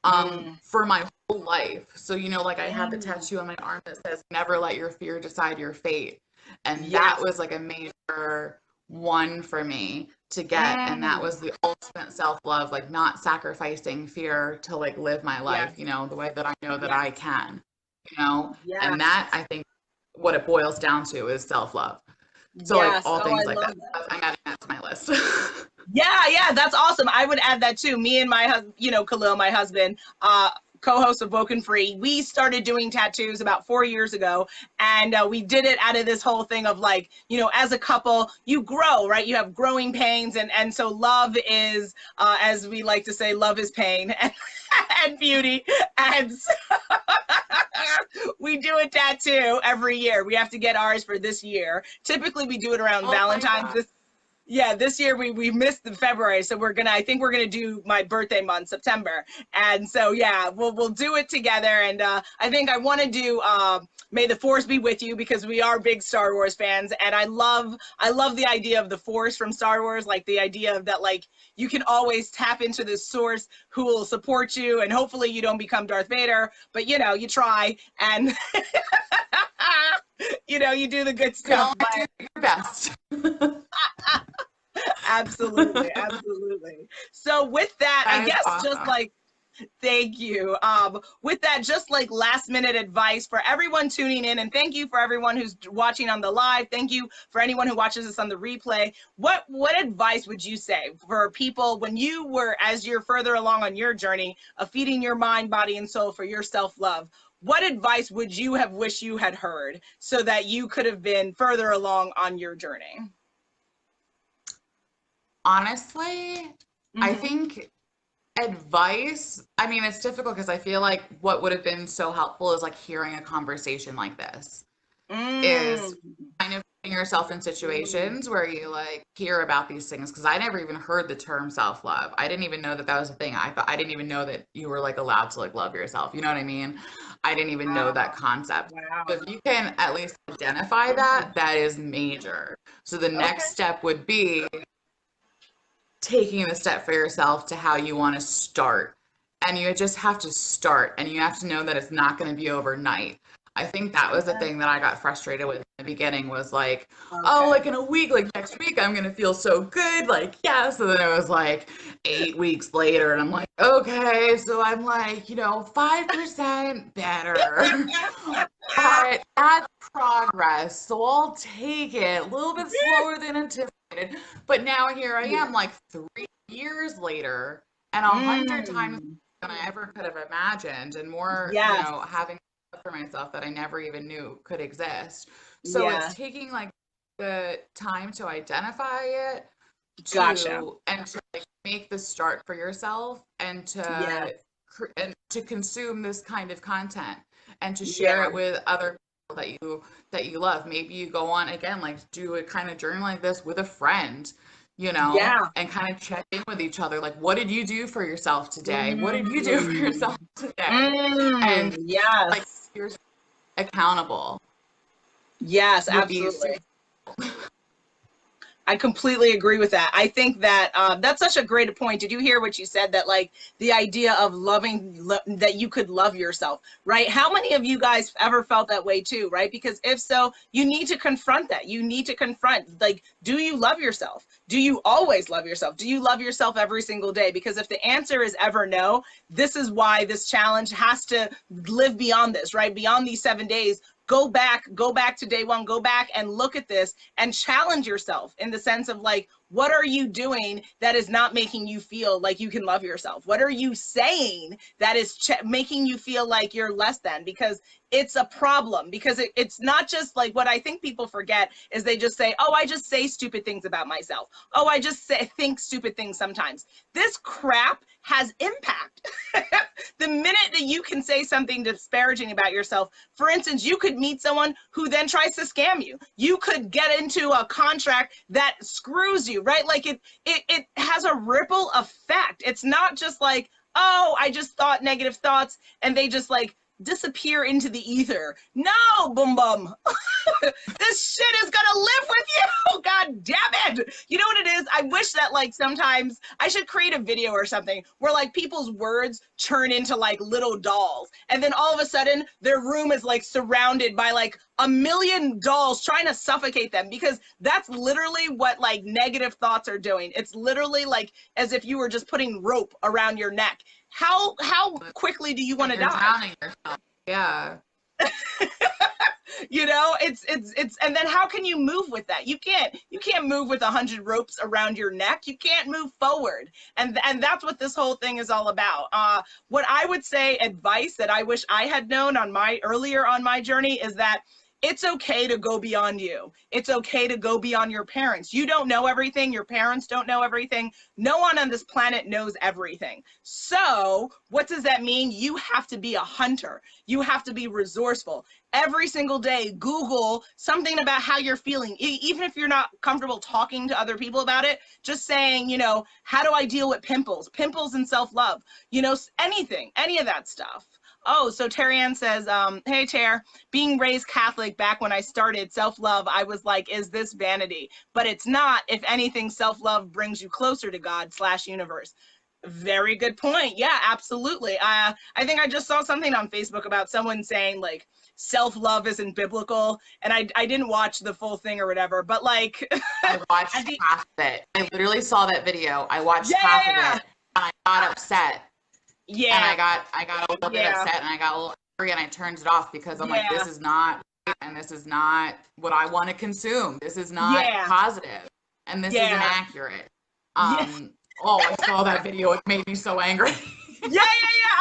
Speaker 1: Mm.
Speaker 2: for my whole life. So, you know, like I have the
Speaker 1: Mm.
Speaker 2: tattoo on my arm that says, never let your fear decide your fate. And that
Speaker 1: Yes.
Speaker 2: was like a major one for me to get. And that
Speaker 1: Mm.
Speaker 2: was the ultimate self love, like not sacrificing fear to like live my life,
Speaker 1: Yes.
Speaker 2: you know, the way that I know that I
Speaker 1: Yes.
Speaker 2: can, you know, and
Speaker 1: Yes.
Speaker 2: that I think what it boils down to is self love. So, like
Speaker 1: Yes.
Speaker 2: all
Speaker 1: Oh, I
Speaker 2: things like that,
Speaker 1: love that.
Speaker 2: I'm adding that to my list.
Speaker 1: Yeah, yeah, that's awesome. I would add that too. Me and my husband, you know, Khalil, my husband, co-host of Woken Free, we started doing tattoos about 4 years ago. And we did it out of this whole thing of like, you know, as a couple, you grow, right? You have growing pains. And so love is, as we like to say, love is pain and beauty. And so we do a tattoo every year. We have to get ours for this year. Typically we do it around Valentine's. This year we missed the February, so I think we're gonna do my birthday month, September. And so yeah, we'll do it together. And I think I want to do May the Force be with you, because we are big Star Wars fans, and I love the idea of the Force from Star Wars, like the idea of that, like you can always tap into this source who will support you, and hopefully you don't become Darth Vader, but you know, you try, and you know, you do the good stuff.
Speaker 2: Do your best.
Speaker 1: Absolutely. So with that, I guess
Speaker 2: awesome.
Speaker 1: Just like, thank you. With that, just like last minute advice for everyone tuning in, and thank you for everyone who's watching on the live. Thank you for anyone who watches this on the replay. What advice would you say for people when you were, as you're further along on your journey of feeding your mind, body, and soul for your self-love? What advice would you have wished you had heard so that you could have been further along on your journey?
Speaker 2: Honestly, I think advice, I mean, it's difficult because I feel like what would have been so helpful is like hearing a conversation like this, is kind of putting yourself in situations where you like hear about these things, because I never even heard the term self-love. I didn't even know that was a thing. I didn't even know that you were like allowed to like love yourself. You know what I mean? I didn't even know that concept.
Speaker 1: Wow.
Speaker 2: So if you can at least identify that, that is major. So the next step would be taking the step for yourself to how you want to start. And you just have to start, and you have to know that it's not going to be overnight. I think that was the thing that I got frustrated with in the beginning, was like, oh, like in a week, like next week, I'm going to feel so good. Like, yeah. So then it was like 8 weeks later, and I'm like, okay, so I'm like, you know, 5% better. But that's progress. So I'll take it a little bit slower than anticipated. But now here I am, like 3 years later, and 100 times than I ever could have imagined, and more, you know, having for myself that I never even knew could exist. So it's taking like the time to identify it, and to like make the start for yourself, and to consume this kind of content, and to share it with other people that you love. Maybe you go on again, like do a kind of journey like this with a friend, you know, and kind of check in with each other. Like, what did you do for yourself today? What did you do for yourself today? And like, you're accountable.
Speaker 1: Yes, absolutely. I completely agree with that. I think that that's such a great point. Did you hear what you said? That like the idea of that you could love yourself, right? How many of you guys ever felt that way too, right? Because if so, you need to confront that. You need to confront, like, do you love yourself? Do you always love yourself? Do you love yourself every single day? Because if the answer is ever no, this is why this challenge has to live beyond this, right? Beyond these 7 days. Go back to day one, go back and look at this and challenge yourself in the sense of like, what are you doing that is not making you feel like you can love yourself? What are you saying that is making you feel like you're less than? Because it's a problem, because it's not just like, what I think people forget is they just say, oh, I just say stupid things about myself. Oh, I just think stupid things sometimes. This crap has impact. The minute that you can say something disparaging about yourself, for instance, you could meet someone who then tries to scam you. You could get into a contract that screws you, right? Like it has a ripple effect. It's not just like, oh, I just thought negative thoughts and they just like disappear into the ether. No, boom bum. This shit is gonna live with you. God damn it. You know what it is? I wish that like sometimes I should create a video or something where like people's words turn into like little dolls, and then all of a sudden their room is like surrounded by like 1,000,000 dolls trying to suffocate them, because that's literally what like negative thoughts are doing. It's literally like as if you were just putting rope around your neck. How quickly do you want to die?
Speaker 2: Drowning yourself. Yeah.
Speaker 1: It's and then how can you move with that? You can't move with 100 ropes around your neck. You can't move forward. And that's what this whole thing is all about. What I would say, advice that I wish I had known earlier on my journey, is that it's okay to go beyond you. It's okay to go beyond your parents. You don't know everything. Your parents don't know everything. No one on this planet knows everything. So what does that mean? You have to be a hunter. You have to be resourceful. Every single day, Google something about how you're feeling. Even if you're not comfortable talking to other people about it, just saying, how do I deal with pimples and self-love, anything, any of that stuff. Oh, so Terry Ann says, hey, Chair, being raised Catholic back when I started self-love, I was like, is this vanity? But it's not. If anything, self-love brings you closer to God/universe. Very good point. Yeah, absolutely. I think I just saw something on Facebook about someone saying, like, self-love isn't biblical. And I didn't watch the full thing or whatever, but like.
Speaker 2: I watched half of it. I literally saw that video. I watched half of it and I got upset.
Speaker 1: Yeah.
Speaker 2: And I got a little bit upset and I got a little angry and I turned it off because I'm like, this is not, and this is not what I want to consume. This is not positive and this isn't accurate. Oh, I saw that video. It made me so angry.
Speaker 1: Yeah.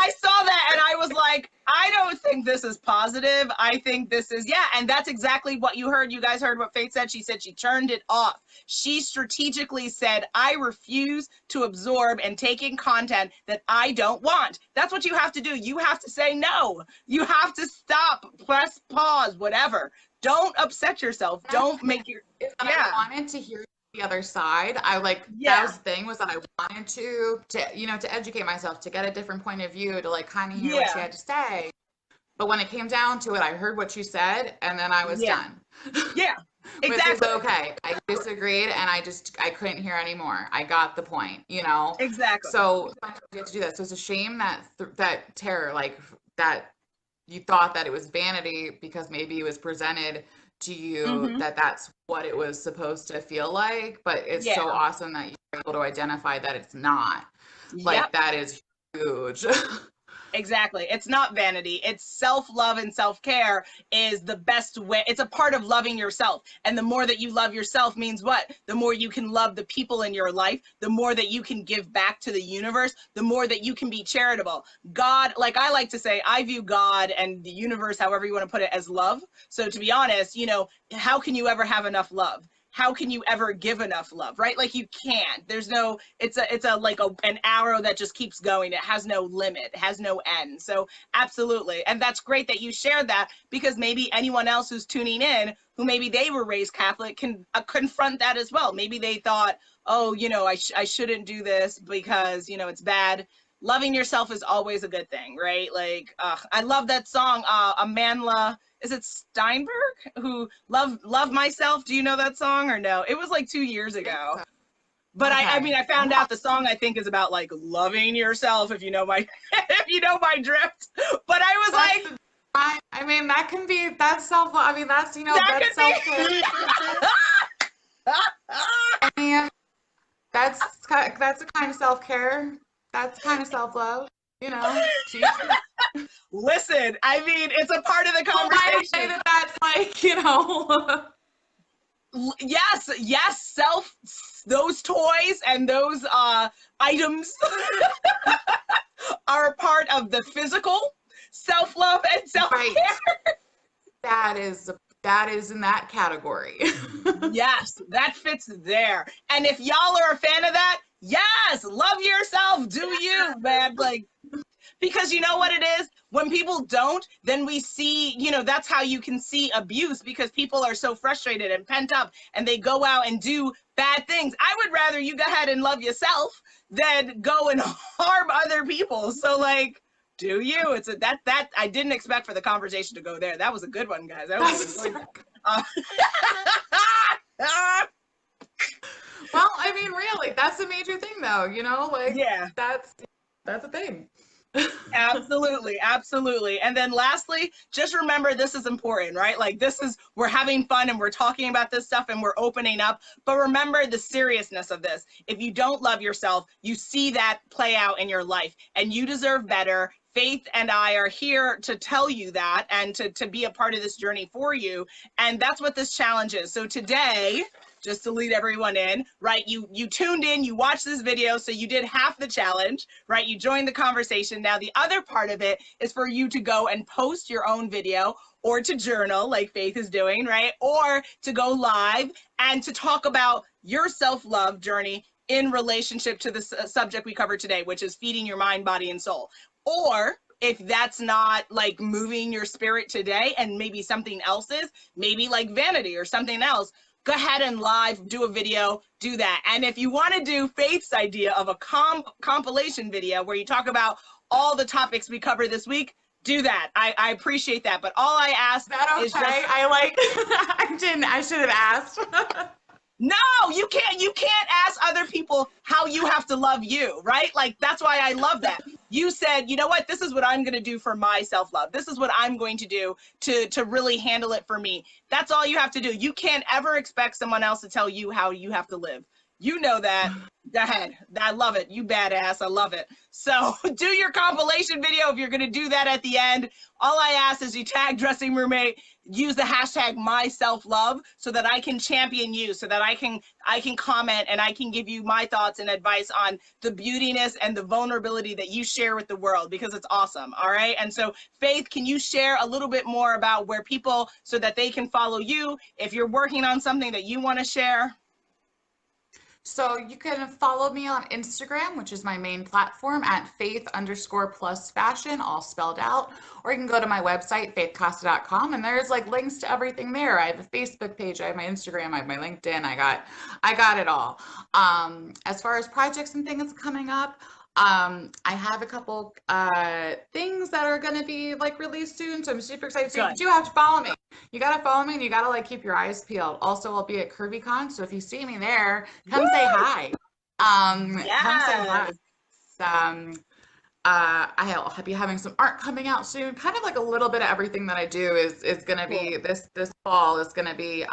Speaker 1: I saw that and I was like, I don't think this is positive. I think this is, and that's exactly what you heard. You guys heard what Faith said. She said she turned it off. She strategically said, I refuse to absorb and take in content that I don't want. That's what you have to do. You have to say no. You have to stop, press pause, whatever. Don't upset yourself. Don't make your,
Speaker 2: I wanted to hear the other side. That was the thing, was that I wanted to educate myself, to get a different point of view, to like kind of hear what she had to say. But when it came down to it, I heard what she said and then I was done.
Speaker 1: Yeah, exactly.
Speaker 2: Which is okay. I disagreed and I couldn't hear anymore. I got the point,
Speaker 1: Exactly.
Speaker 2: So you have to do that. So it's a shame that terror, like that you thought that it was vanity because maybe it was presented to you that's what it was supposed to feel like, but it's so awesome that you're able to identify that it's not. Like that is huge.
Speaker 1: Exactly. It's not vanity. It's self-love, and self-care is the best way. It's a part of loving yourself. And the more that you love yourself means what? The more you can love the people in your life, the more that you can give back to the universe, the more that you can be charitable. God, like I like to say, I view God and the universe, however you want to put it, as love. So to be honest, how can you ever have enough love? How can you ever give enough love, right? Like you can't. There's no, it's an arrow that just keeps going. It has no limit, it has no end. So absolutely. And that's great that you shared that, because maybe anyone else who's tuning in, who maybe they were raised Catholic, can confront that as well. Maybe they thought, oh, I shouldn't do this because, it's bad. Loving yourself is always a good thing, right? Like, I love that song, Amandla, is it Steinberg, who Love Myself? Do you know that song or no? It was like 2 years ago. But okay. I found out the song, I think, is about like loving yourself, if you know my drift. But I was like,
Speaker 2: that can be, that's self, that's, that's self-care. That's a kind of self-care. That's kind of self-love,
Speaker 1: Listen, it's a part of the conversation.
Speaker 2: I say that's like,
Speaker 1: Yes, those toys and those items are a part of the physical self-love and self-care.
Speaker 2: Right. That is in that category.
Speaker 1: Yes, that fits there. And if y'all are a fan of that, yes, love yourself, do you, man? Like, because you know what it is? When people don't, then we see, that's how you can see abuse, because people are so frustrated and pent up and they go out and do bad things. I would rather you go ahead and love yourself than go and harm other people. So like, do you? It's that I didn't expect for the conversation to go there. That was a good one, guys.
Speaker 2: Well, really, that's a major thing though, that's a thing.
Speaker 1: Absolutely. And then lastly, just remember, this is important, right? Like we're having fun and we're talking about this stuff and we're opening up, but remember the seriousness of this. If you don't love yourself, you see that play out in your life and you deserve better. Faith and I are here to tell you that and to be a part of this journey for you. And that's what this challenge is. So today, just to lead everyone in, right? You tuned in, you watched this video, so you did half the challenge, right? You joined the conversation. Now the other part of it is for you to go and post your own video, or to journal like Faith is doing, right? Or to go live and to talk about your self-love journey in relationship to the subject we covered today, which is feeding your mind, body, and soul. Or if that's not like moving your spirit today and maybe something else is, maybe like vanity or something else, go ahead and live, do a video, do that. And if you want to do Faith's idea of a compilation video where you talk about all the topics we cover this week, do that. I appreciate that. But all I ask is just...
Speaker 2: I like, I should have asked.
Speaker 1: No, you can't ask other people how you have to love you, right? Like, that's why I love that. You said, you know what, this is what I'm going to do for my self-love. This is what I'm going to do to really handle it for me. That's all you have to do. You can't ever expect someone else to tell you how you have to live. You know that. Go ahead. I love it. You badass. I love it. So do your compilation video if you're going to do that at the end. All I ask is you tag Dressing Roommate, use the hashtag #myselflove so that I can champion you, so that I can comment and I can give you my thoughts and advice on the beautiness and the vulnerability that you share with the world, because it's awesome. All right. And so Faith, can you share a little bit more about where people, so that they can follow you if you're working on something that you want to share?
Speaker 2: So you can follow me on Instagram, which is my main platform, at faith_plus fashion, all spelled out. Or you can go to my website, faithcosta.com, and there's like links to everything there. I have a Facebook page, I have my Instagram, I have my LinkedIn, I got it all. As far as projects and things coming up, I have a couple things that are going to be like released soon, so I'm super excited. So you do have to follow me. You got to follow me, and you got to like keep your eyes peeled. Also, I'll be at CurvyCon, so if you see me there, come say hi. Come say hi. I'll be having some art coming out soon. Kind of like a little bit of everything that I do is going to be this fall is going to be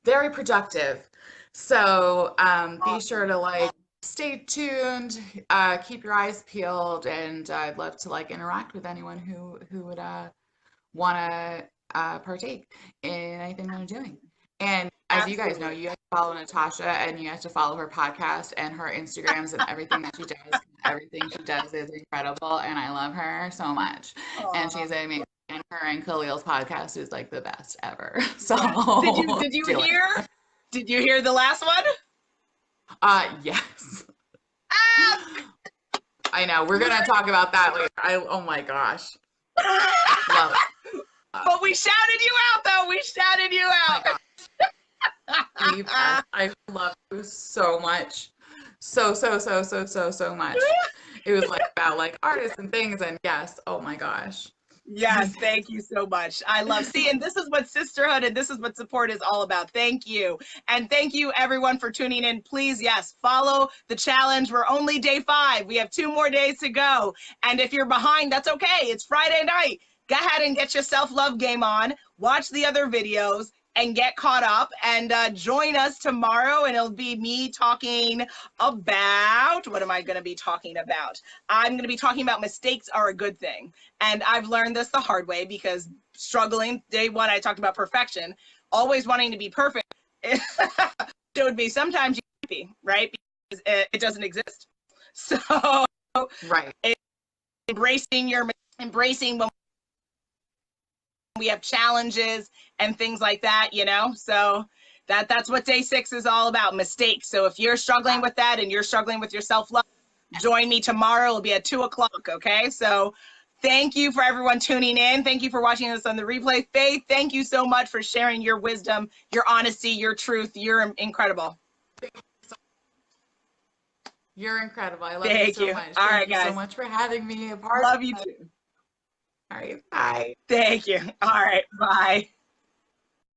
Speaker 2: very productive. So be sure to like stay tuned, keep your eyes peeled, and I'd love to like interact with anyone who would want to partake in anything that I'm doing. And as you guys know, you have to follow Natasha, and you have to follow her podcast and her Instagrams and everything that she does. Everything she does is incredible, and I love her so much. Aww. And she's amazing. And her and Khalil's podcast is like the best ever. So
Speaker 1: did you hear? Did you hear the last one?
Speaker 2: Yes. I know. We're gonna talk about that later. Oh my gosh. Love it.
Speaker 1: But we shouted you out, though. We shouted you out.
Speaker 2: I love you so much. So much. It was like about like artists and things, and yes, oh my gosh.
Speaker 1: Yes, thank you so much. I love, and this is what sisterhood and this is what support is all about. Thank you. And thank you everyone for tuning in. Please, yes, follow the challenge. We're only day 5. We have 2 more days to go. And if you're behind, that's okay. It's Friday night. Go ahead and get your self-love game on. Watch the other videos and get caught up, and join us tomorrow, and it'll be me talking about, what am I going to be talking about? I'm going to be talking about mistakes are a good thing. And I've learned this the hard way, because struggling, day 1, I talked about perfection, always wanting to be perfect. It showed me sometimes you can't be, right? Because it doesn't exist. So
Speaker 2: right.
Speaker 1: Embracing when we have challenges and things like that, you know? So that's what day 6 is all about, mistakes. So if you're struggling with that and you're struggling with your self-love, join me tomorrow. It'll be at 2 o'clock, okay? So thank you for everyone tuning in. Thank you for watching us on the replay. Faith, thank you so much for sharing your wisdom, your honesty, your truth. You're incredible.
Speaker 2: You're incredible. I love you so much.
Speaker 1: All right,
Speaker 2: guys. Thank you so much for having me a part.
Speaker 1: Love you too.
Speaker 2: All right, bye.
Speaker 1: Thank you. All right, bye.